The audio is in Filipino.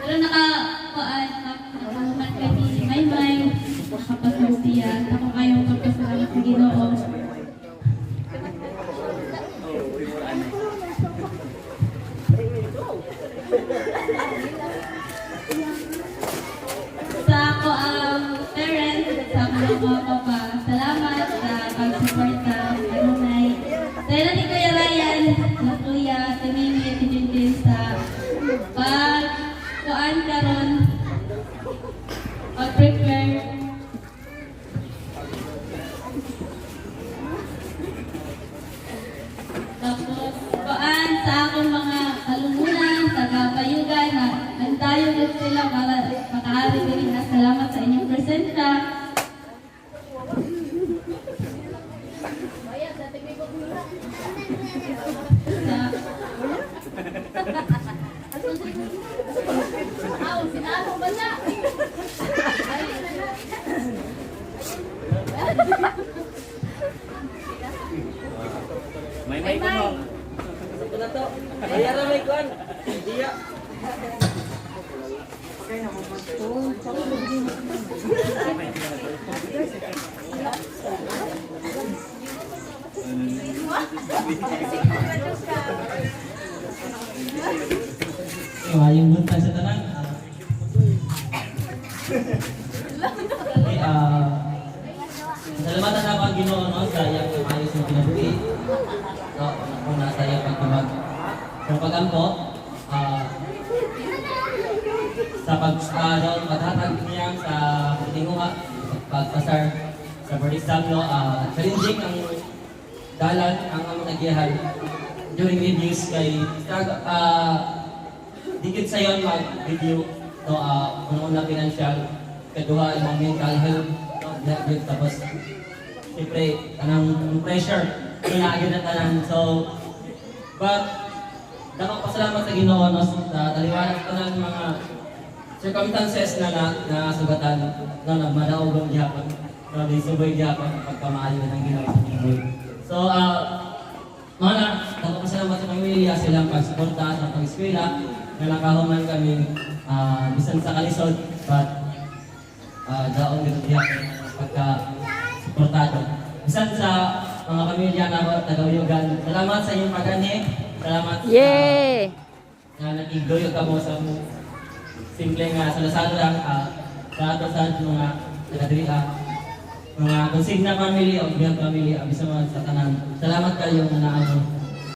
Pero nakakuhan kami ni Maymay, nakapasasiya, ako kayong pagpasalamat sa Ginoo. Sa ako ang parents, sa ako mga papa, salamat sa pag-suporta, kanunay. Dahil natin Kuya Ryan, na Kuya, Timimi, Timindin sa pag-kuan karon, pag-prepare. Tapos, kuan sa akong mga kalumunan, taga-payugan, na nandayo na sila para makahari din. Salamat sa inyong presensya. May ko no. Sa na to. Kaya ra may kuan. Diya. Yung buntag sa tanan. Salamatan na ako ang Ginoo no sa iyang maayos na kinabuhi. No, kung nasa iyang pagtumag. Kung pagampo, sa paghatag niya sa pagtinguha, pagpasar sa Bardisam, no, challenging ang dalan ang among nagiyahan during reviews kay dikit sa yon mag-review no, unang-una financial, kaduha yung mental health, no, tapos siyempre anang pressure inaagad na tanan. So but dapat pasalamat sa Ginoo no, sa taliwanag ko ng mga circumstances na sugatan no, na madaog ang gihapon no, di subay gihapon pagkamaayo ng Ginoo sa buhay. So mga dapat pasalamat sa pamilya silang pagsuporta sa pag-eskwela na nakahuman kami bisan sa kalisod, but daon dito gihapon pagka-suportado. Bisan sa mga pamilya na taga-Uyugan, salamat sa inyong pag-ani. Salamat na nag-igdoyo ka mo sa simpleng salasalo lang sa ato sa mga taga-diriha. Mga consigna family o biyang family, abis naman sa tanan. Salamat kayo na naano